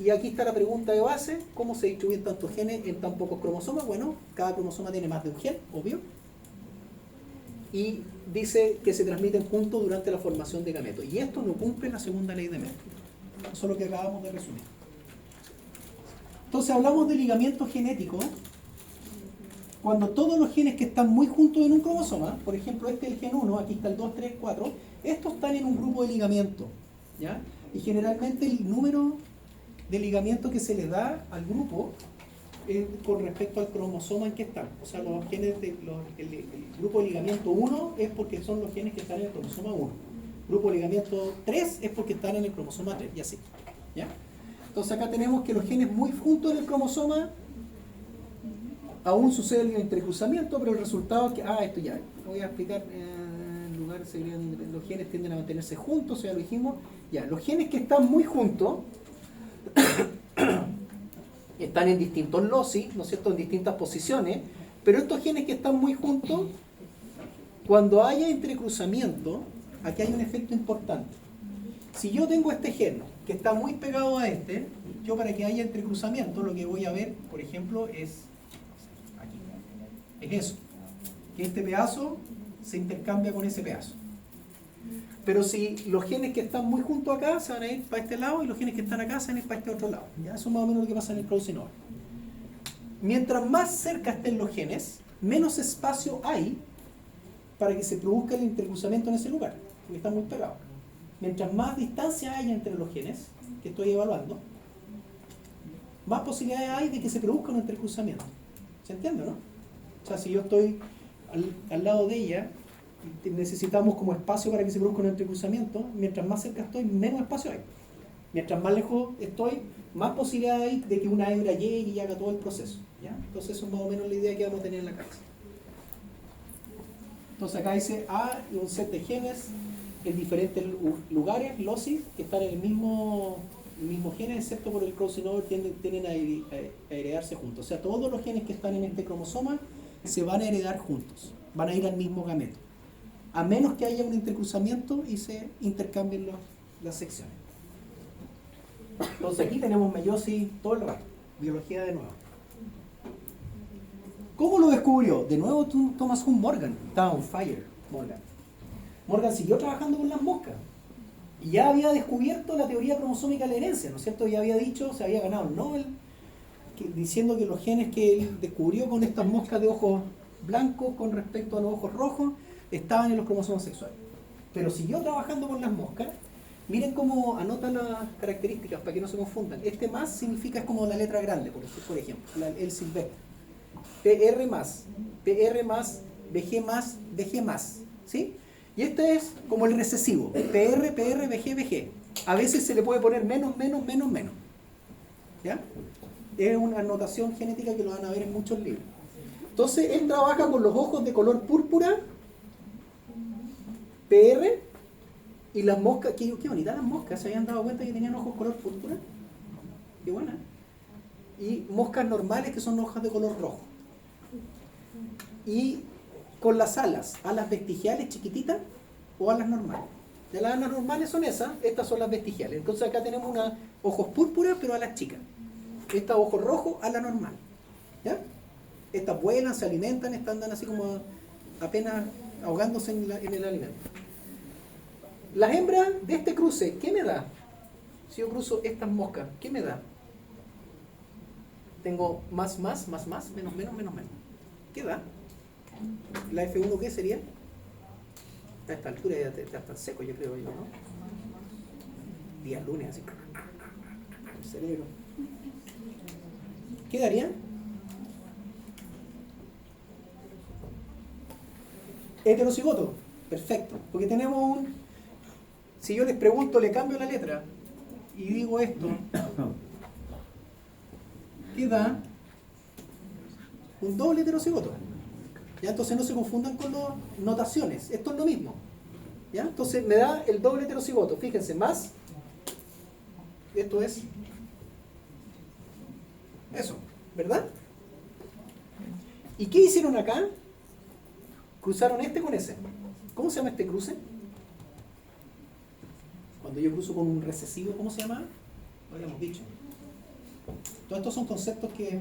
Y aquí está la pregunta de base, ¿cómo se distribuyen tantos genes en tan pocos cromosomas? Bueno, cada cromosoma tiene más de un gen, obvio. Y dice que se transmiten juntos durante la formación de gametos. Y esto no cumple la segunda ley de Mendel. Eso es lo que acabamos de resumir. Entonces hablamos de ligamiento genético cuando todos los genes que están muy juntos en un cromosoma, por ejemplo este es el gen 1, aquí está el 2, 3, 4, estos están en un grupo de ligamiento, ¿ya? Y generalmente el número de ligamiento que se le da al grupo con respecto al cromosoma en que están. O sea, los genes el grupo de ligamiento 1 es porque son los genes que están en el cromosoma 1. Grupo de ligamiento 3 es porque están en el cromosoma 3, y así, ¿ya? Entonces acá tenemos que los genes muy juntos en el cromosoma aún sucede el entrecruzamiento, pero el resultado es que, esto ya, lo voy a explicar, los genes tienden a mantenerse juntos, ya lo dijimos, ya, los genes que están muy juntos, están en distintos loci, ¿no es cierto?, en distintas posiciones, pero estos genes que están muy juntos, cuando haya entrecruzamiento, aquí hay un efecto importante. Si yo tengo este gen que está muy pegado a este, yo para que haya entrecruzamiento, lo que voy a ver, por ejemplo, es eso, que este pedazo se intercambia con ese pedazo. Pero si los genes que están muy juntos acá se van a ir para este lado y los genes que están acá se van a ir para este otro lado. ¿Ya? Eso es más o menos lo que pasa en el crossing over. Mientras más cerca estén los genes, menos espacio hay para que se produzca el intercruzamiento en ese lugar, porque están muy pegados. Mientras más distancia haya entre los genes que estoy evaluando, más posibilidades hay de que se produzca un intercruzamiento. ¿Se entiende, no? O sea, si yo estoy al lado de ella, necesitamos como espacio para que se produzca un entrecruzamiento. Mientras más cerca estoy, menos espacio hay. Mientras más lejos estoy, más posibilidad hay de que una hebra llegue y haga todo el proceso, ¿ya? Entonces eso es más o menos la idea que vamos a tener en la cabeza. Entonces acá dice A y un set de genes en diferentes lugares, loci, que están en el mismo genes, excepto por el crossing over, tienden a heredarse juntos. O sea, todos los genes que están en este cromosoma se van a heredar juntos, van a ir al mismo gameto, a menos que haya un intercruzamiento y se intercambien las secciones. Entonces aquí tenemos meiosis todo el rato, biología de nuevo. ¿Cómo lo descubrió? De nuevo Thomas Hunt Morgan, estaba on fire Morgan siguió trabajando con las moscas y ya había descubierto la teoría cromosómica de la herencia, ¿no es cierto? Ya había dicho, se había ganado el Nobel diciendo que los genes que él descubrió con estas moscas de ojos blancos con respecto a los ojos rojos estaban en los cromosomas sexuales. Pero siguió trabajando con las moscas. Miren cómo anotan las características para que no se confundan. Este más significa, es como la letra grande, por ejemplo, el silvestre. PR más, VG más, VG más, ¿sí? Y este es como el recesivo, PR, VG, VG. A veces se le puede poner menos, ¿ya? Es una anotación genética que lo van a ver en muchos libros. Entonces, él trabaja con los ojos de color púrpura, PR, y las moscas, qué bonitas las moscas, ¿se habían dado cuenta que tenían ojos color púrpura? Qué buena. Y moscas normales que son hojas de color rojo. Y con las alas vestigiales chiquititas o alas normales. De las alas normales son esas, estas son las vestigiales. Entonces acá tenemos unas ojos púrpuras pero alas chicas. Estas ojos rojos, ala normal. ¿Ya? Estas vuelan, se alimentan, andan así como apenas ahogándose en el alimento. Las hembras de este cruce, ¿qué me da? Si yo cruzo estas moscas, ¿qué me da? Tengo más, menos, menos. ¿Qué da? La F1, ¿qué sería? A esta altura ya está seco, yo creo yo, ¿no? Día lunes, así. El cerebro. ¿Qué daría? Heterocigoto. Perfecto. Porque tenemos un... Si yo les pregunto, le cambio la letra y digo esto, ¿qué da? Un doble heterocigoto. ¿Ya? Entonces no se confundan con las notaciones. Esto es lo mismo. ¿Ya? Entonces me da el doble heterocigoto. Fíjense, más. Esto es eso, ¿verdad? ¿Y qué hicieron acá? Cruzaron este con ese. ¿Cómo se llama este cruce? Cuando yo cruzo con un recesivo, ¿cómo se llama? Lo habíamos dicho. Todos estos son conceptos que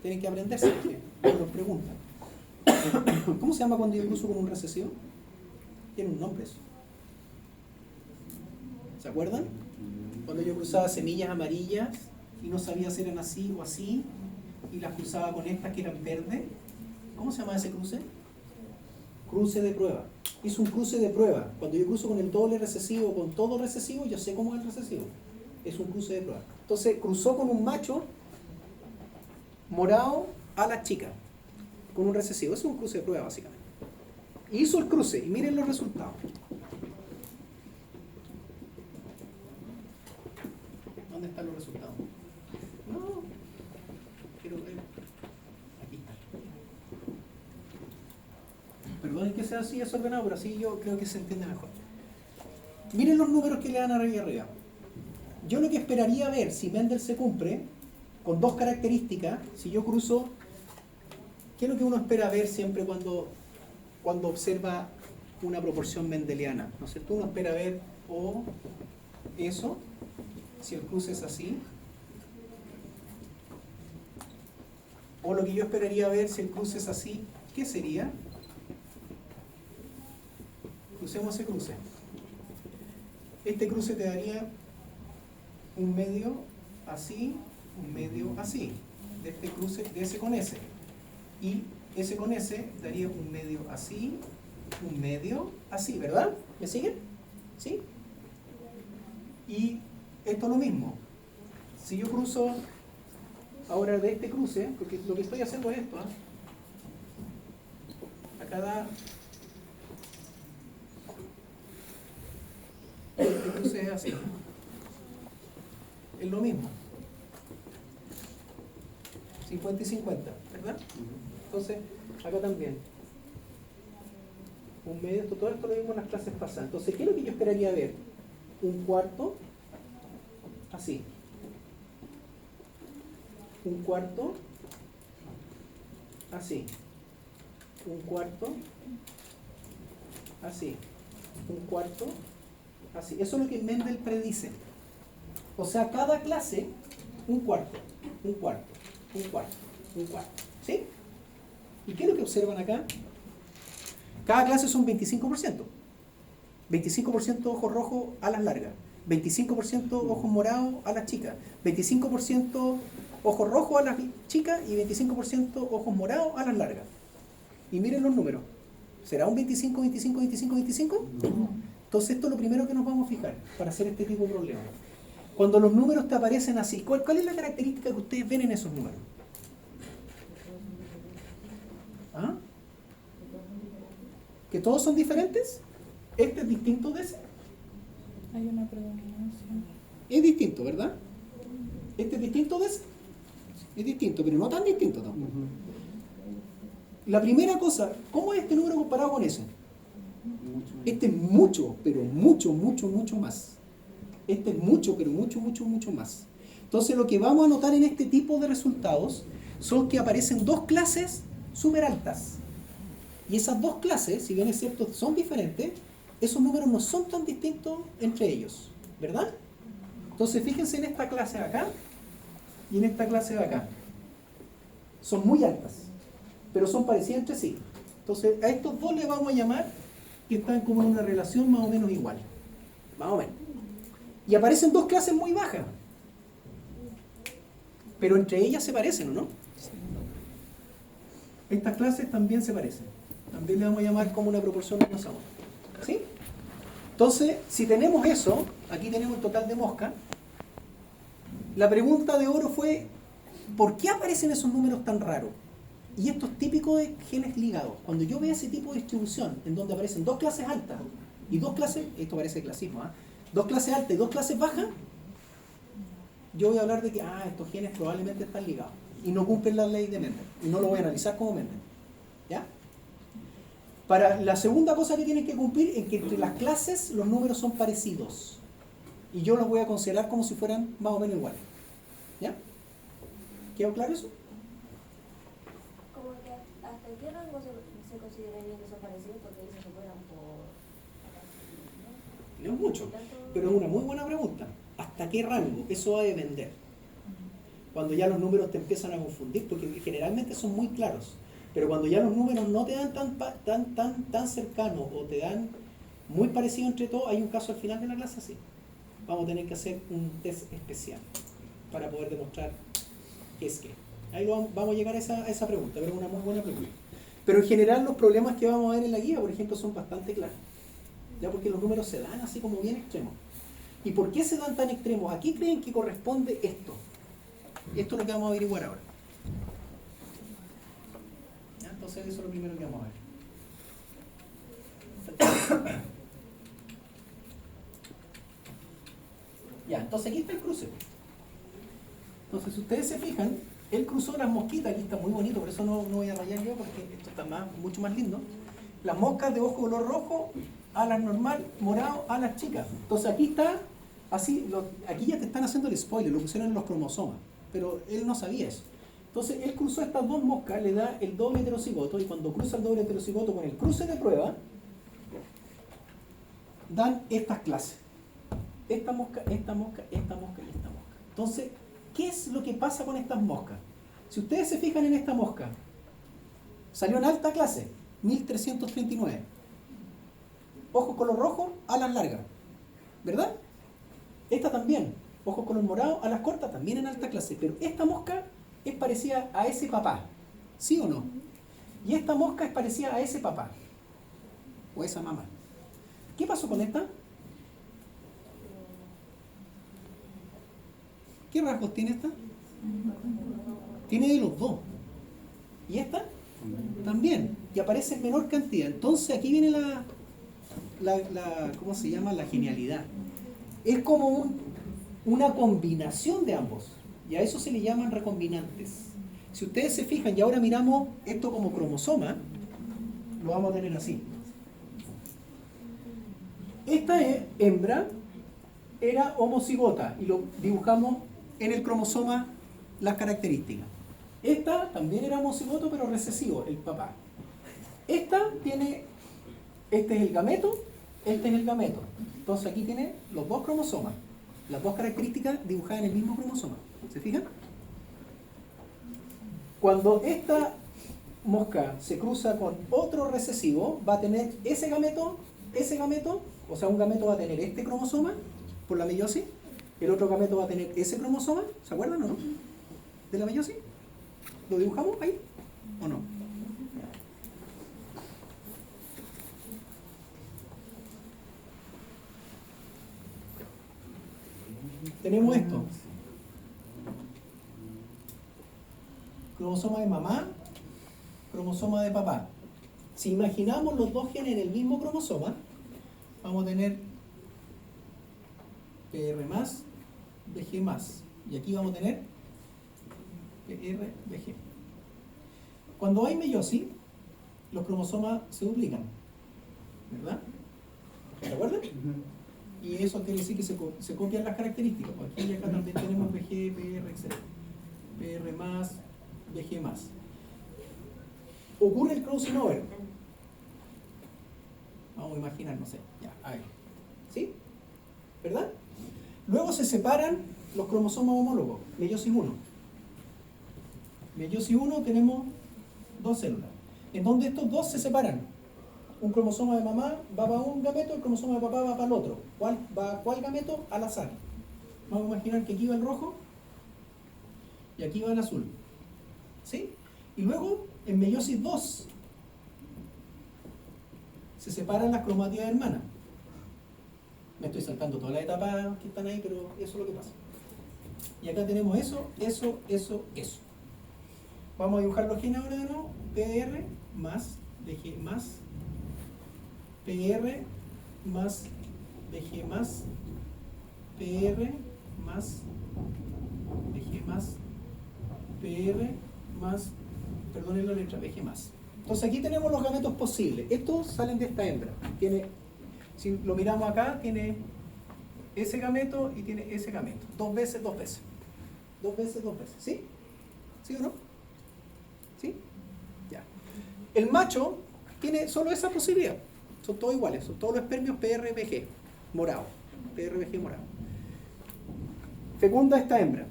tienen que aprenderse porque nos preguntan. ¿Cómo se llama cuando yo cruzo con un recesivo? Tiene un nombre eso. ¿Se acuerdan? Cuando yo cruzaba semillas amarillas y no sabía si eran así o así, y las cruzaba con estas que eran verdes. ¿Cómo se llama ese cruce? Cruce de prueba. Hizo un cruce de prueba. Cuando yo cruzo con el doble recesivo o con todo recesivo, yo sé cómo es el recesivo. Es un cruce de prueba. Entonces cruzó con un macho morado a la chica, con un recesivo. Es un cruce de prueba básicamente. Hizo el cruce y miren los resultados. ¿Dónde están los resultados? No, quiero ver. Aquí está. Perdonen que sea así desordenado, pero así yo creo que se entiende mejor. Miren los números que le dan arriba y arriba. Yo lo que esperaría ver si Mendel se cumple con dos características, si yo cruzo, ¿qué es lo que uno espera ver siempre cuando observa una proporción mendeliana? ¿No es cierto? Uno espera ver o eso, si el cruce es así, o lo que yo esperaría ver si el cruce es así, ¿qué sería? Crucemos ese cruce. Este cruce te daría un medio así, un medio así, de este cruce, de ese con ese. Y ese con ese daría un medio así, un medio así, ¿verdad? ¿Me siguen? ¿Sí? Y esto es lo mismo. Si yo cruzo ahora de este cruce, porque lo que estoy haciendo es esto, acá da... Este cruce es así. Es lo mismo. 50 y 50, ¿verdad? Entonces, acá también. Un medio, todo esto lo vimos en las clases pasadas. Entonces, ¿qué es lo que yo esperaría ver? Un cuarto, así. Un cuarto, así. Un cuarto, así. Un cuarto, así. Eso es lo que Mendel predice. O sea, cada clase, un cuarto, un cuarto, un cuarto, un cuarto. ¿Sí? ¿Y qué es lo que observan acá? Cada clase son 25%. 25% ojos rojos, alas largas. 25% ojos morados a las chicas. 25% ojos rojos a las chicas y 25% ojos morados a las largas. Y miren los números. ¿Será un 25, 25, 25, 25? No. Entonces esto es lo primero que nos vamos a fijar para hacer este tipo de problemas. Cuando los números te aparecen así, ¿cuál es la característica que ustedes ven en esos números? ¿Ah? ¿Que todos son diferentes? ¿Este es distinto de ese? Hay una predominancia. Es distinto, ¿verdad? ¿Este es distinto de ese? Es distinto, pero no tan distinto tampoco. La primera cosa, ¿cómo es este número comparado con ese? Este es mucho, pero mucho, mucho, mucho más. Este es mucho, pero mucho, mucho, mucho más. Entonces lo que vamos a notar en este tipo de resultados son que aparecen dos clases súper altas. Y esas dos clases, si bien es cierto, son diferentes, esos números no son tan distintos entre ellos, ¿verdad? Entonces fíjense en esta clase de acá y en esta clase de acá. Son muy altas, pero son parecidas entre sí. Entonces a estos dos les vamos a llamar que están como en una relación más o menos igual. Más o menos. Y aparecen dos clases muy bajas. Pero entre ellas se parecen, ¿o no? Estas clases también se parecen. También le vamos a llamar como una proporción 1 a 1. ¿Sí? Entonces, si tenemos eso, aquí tenemos el total de mosca. La pregunta de oro fue, ¿por qué aparecen esos números tan raros? Y esto es típico de genes ligados. Cuando yo veo ese tipo de distribución, en donde aparecen dos clases altas y dos clases, esto parece clasismo, ¿eh? Dos clases altas y dos clases bajas, yo voy a hablar de que estos genes probablemente están ligados y no cumplen la ley de Mendel. Y no lo voy a analizar como Mendel. ¿Ya? Para la segunda cosa que tienen que cumplir es que entre las clases los números son parecidos. Y yo los voy a considerar como si fueran más o menos iguales. ¿Ya? ¿Quedó claro eso? Como que hasta qué rango se consideraría que son parecidos, porque ahí se fueran por... No es mucho, pero es una muy buena pregunta. ¿Hasta qué rango? Eso va a depender. Cuando ya los números te empiezan a confundir, porque generalmente son muy claros. Pero cuando ya los números no te dan tan cercanos o te dan muy parecido entre todos, hay un caso al final de la clase así. Vamos a tener que hacer un test especial para poder demostrar qué es qué. Ahí vamos a llegar a esa pregunta, pero es una muy buena pregunta. Pero en general los problemas que vamos a ver en la guía, por ejemplo, son bastante claros. Ya porque los números se dan así como bien extremos. ¿Y por qué se dan tan extremos? ¿A qué creen que corresponde esto? Esto es lo que vamos a averiguar ahora. ¿Ya? Entonces eso es lo primero que vamos a ver. Ya, entonces aquí está el cruce. Entonces si ustedes se fijan, él cruzó las mosquitas, aquí está muy bonito, por eso no voy a rayar yo porque esto está mucho más lindo. Las moscas de ojo color rojo, alas normal, morado, alas chicas. Entonces aquí está, así, aquí ya te están haciendo el spoiler, lo pusieron en los cromosomas, pero él no sabía eso. Entonces él cruzó estas dos moscas, le da el doble heterocigoto, y cuando cruza el doble heterocigoto con el cruce de prueba, dan estas clases. Esta mosca, esta mosca, esta mosca y esta mosca. Entonces, ¿qué es lo que pasa con estas moscas? Si ustedes se fijan en esta mosca, salió en alta clase, 1339. Ojos color rojo, alas largas. ¿Verdad? Esta también. Ojos color morado, alas cortas, también en alta clase. Pero esta mosca es parecida a ese papá. ¿Sí o no? Y esta mosca es parecida a ese papá. O a esa mamá. ¿Qué pasó con esta? ¿Qué rasgos tiene esta? Tiene de los dos. ¿Y esta? También. Y aparece en menor cantidad. Entonces aquí viene ¿cómo se llama? La genialidad. Es como una combinación de ambos. Y a eso se le llaman recombinantes. Si ustedes se fijan, y ahora miramos esto como cromosoma, lo vamos a tener así. Esta hembra era homocigota y lo dibujamos en el cromosoma las características. Esta también era homocigoto pero recesivo, el papá. Este es el gameto, este es el gameto. Entonces aquí tiene los dos cromosomas, las dos características dibujadas en el mismo cromosoma. ¿Se fijan? Cuando esta mosca se cruza con otro recesivo, va a tener ese gameto, o sea, un gameto va a tener este cromosoma por la meiosis, el otro gameto va a tener ese cromosoma, ¿se acuerdan o no? De la meiosis. ¿Lo dibujamos ahí o no? Tenemos esto. Cromosoma de mamá, cromosoma de papá. Si imaginamos los dos genes en el mismo cromosoma, vamos a tener PR más, VG más. Y aquí vamos a tener PR, VG. Cuando hay meiosis, los cromosomas se duplican, ¿verdad? ¿Se acuerdan? Y eso quiere decir que se copian las características. Aquí y acá también tenemos VG, PR, etc. PR más, VG más. Ocurre el crossing over. Vamos a imaginar, no sé, ya, a ver. ¿Sí? ¿Verdad? Luego se separan los cromosomas homólogos, meiosis 1. Meiosis 1 tenemos dos células, en donde estos dos se separan. un cromosoma de mamá va para un gameto, el cromosoma de papá va para el otro. ¿Cuál gameto? Al azar. Vamos a imaginar que aquí va el rojo y aquí va el azul. ¿Sí? Y luego, en meiosis 2, se separan las cromátidas hermanas. Me estoy saltando todas las etapas que están ahí, pero eso es lo que pasa. Y acá tenemos eso. Vamos a dibujar los genes ahora de nuevo. PR más DG más PR más DG más PR más DG más PR más, perdonen la letra, VG más. Entonces aquí tenemos los gametos posibles. Estos salen de esta hembra. Si lo miramos acá, tiene ese gameto y tiene ese gameto. Dos veces. ¿Sí? ¿Sí o no? ¿Sí? Ya. El macho tiene solo esa posibilidad. Son todos iguales. Son todos los espermios PRVG morado. PRVG morado. Fecunda esta hembra.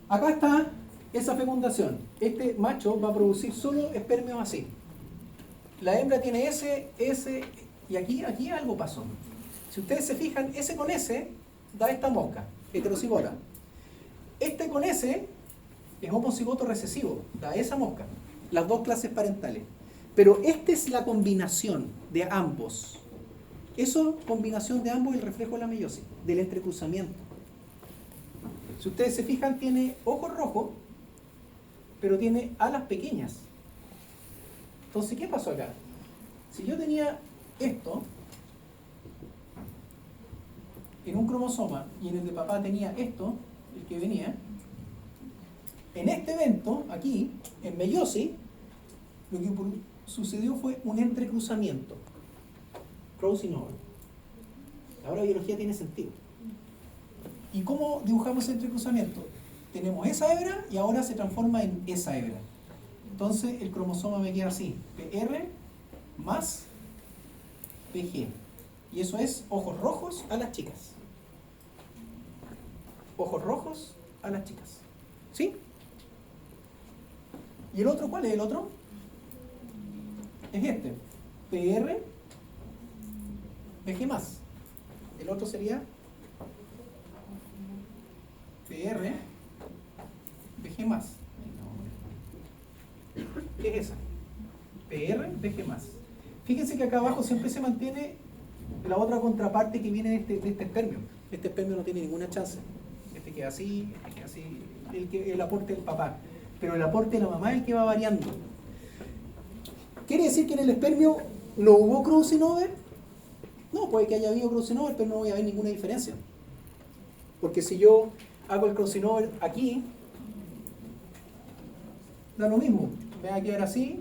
Acá está esa fecundación. Este macho va a producir solo espermios así. La hembra tiene ese, y aquí algo pasó. Si ustedes se fijan, ese con ese da esta mosca, heterocigota. Este con ese es homocigoto recesivo, da esa mosca. Las dos clases parentales. Pero esta es la combinación de ambos. Eso, combinación de ambos, es el reflejo de la meiosis, del entrecruzamiento. Si ustedes se fijan, tiene ojos rojos, pero tiene alas pequeñas. Entonces, ¿qué pasó acá? Si yo tenía esto en un cromosoma y en el de papá tenía esto, el que venía, en este evento, aquí, en meiosis, lo que sucedió fue un entrecruzamiento. Crossing over. Ahora biología tiene sentido. ¿Y cómo dibujamos ese entrecruzamiento? Tenemos esa hebra y ahora se transforma en esa hebra. Entonces el cromosoma me queda así, PR más PG. Y eso es ojos rojos a las chicas. Ojos rojos a las chicas. ¿Sí? ¿Y el otro cuál es el otro? Es este. PR PG más. El otro sería PR PG más. ¿Qué es esa? PR PG más. Fíjense que acá abajo siempre se mantiene la otra contraparte que viene de este espermio. Este espermio no tiene ninguna chance. Este queda así, el aporte del papá. Pero el aporte de la mamá es el que va variando. ¿Quiere decir que en el espermio no hubo crossing over? No, puede que haya habido crossing over, pero no voy a ver ninguna diferencia. Porque si yo hago el crossing over aquí, da lo mismo. Me va a quedar así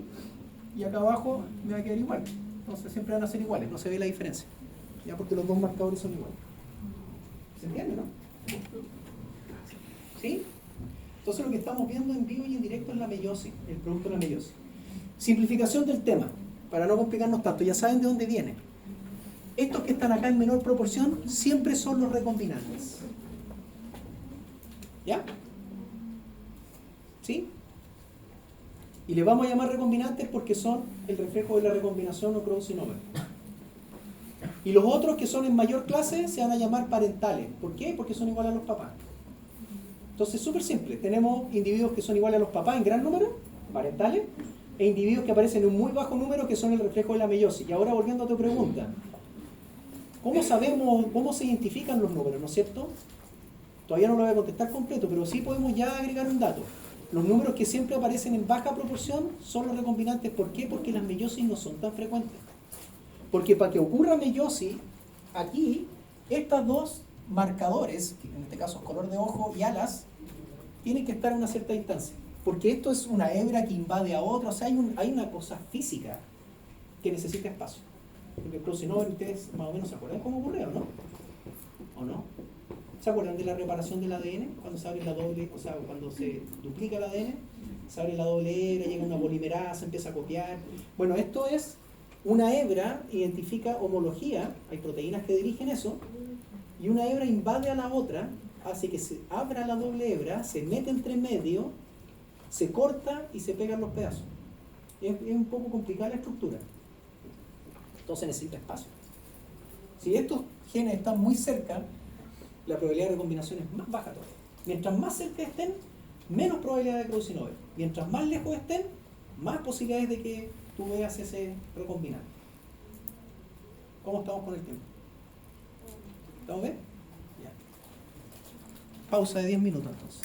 y acá abajo me va a quedar igual. Entonces siempre van a ser iguales, no se ve la diferencia. Ya, porque los dos marcadores son iguales. ¿Se entiende, no? ¿Sí? Entonces lo que estamos viendo en vivo y en directo es la meiosis, el producto de la meiosis. Simplificación del tema, para no complicarnos tanto, ya saben de dónde viene. Estos que están acá en menor proporción siempre son los recombinantes. ¿Ya? ¿Sí? Y le vamos a llamar recombinantes porque son el reflejo de la recombinación o crossing over. Y los otros que son en mayor clase se van a llamar parentales. ¿Por qué? Porque son iguales a los papás. Entonces, súper simple. Tenemos individuos que son iguales a los papás en gran número, parentales, e individuos que aparecen en un muy bajo número que son el reflejo de la meiosis. Y ahora, volviendo a tu pregunta, ¿cómo sabemos, cómo se identifican los números, no es cierto? Todavía no lo voy a contestar completo, pero sí podemos ya agregar un dato. Los números que siempre aparecen en baja proporción son los recombinantes. ¿Por qué? Porque las meiosis no son tan frecuentes. Porque para que ocurra meiosis, aquí, estos dos marcadores, que en este caso es color de ojo y alas, tienen que estar a una cierta distancia. Porque esto es una hebra que invade a otra, o sea, hay una cosa física que necesita espacio. Porque el crossing over, ustedes más o menos se acuerdan cómo ocurre, ¿o no? ¿O no? ¿Se acuerdan de la reparación del ADN? Cuando se abre la doble, o sea, cuando se duplica el ADN, se abre la doble hebra, llega una polimerasa, empieza a copiar. Bueno, esto es una hebra, identifica homología, hay proteínas que dirigen eso, y una hebra invade a la otra, hace que se abra la doble hebra, se mete entre medio, se corta y se pegan los pedazos. Es un poco complicada la estructura. Entonces necesita espacio. Si estos genes están muy cerca, la probabilidad de recombinación es más baja todavía. Mientras más cerca estén, menos probabilidad de producir novel. Mientras más lejos estén, más posibilidades de que tú veas ese recombinar. ¿Cómo estamos con el tiempo? ¿Estamos bien? Ya. Pausa de 10 minutos entonces.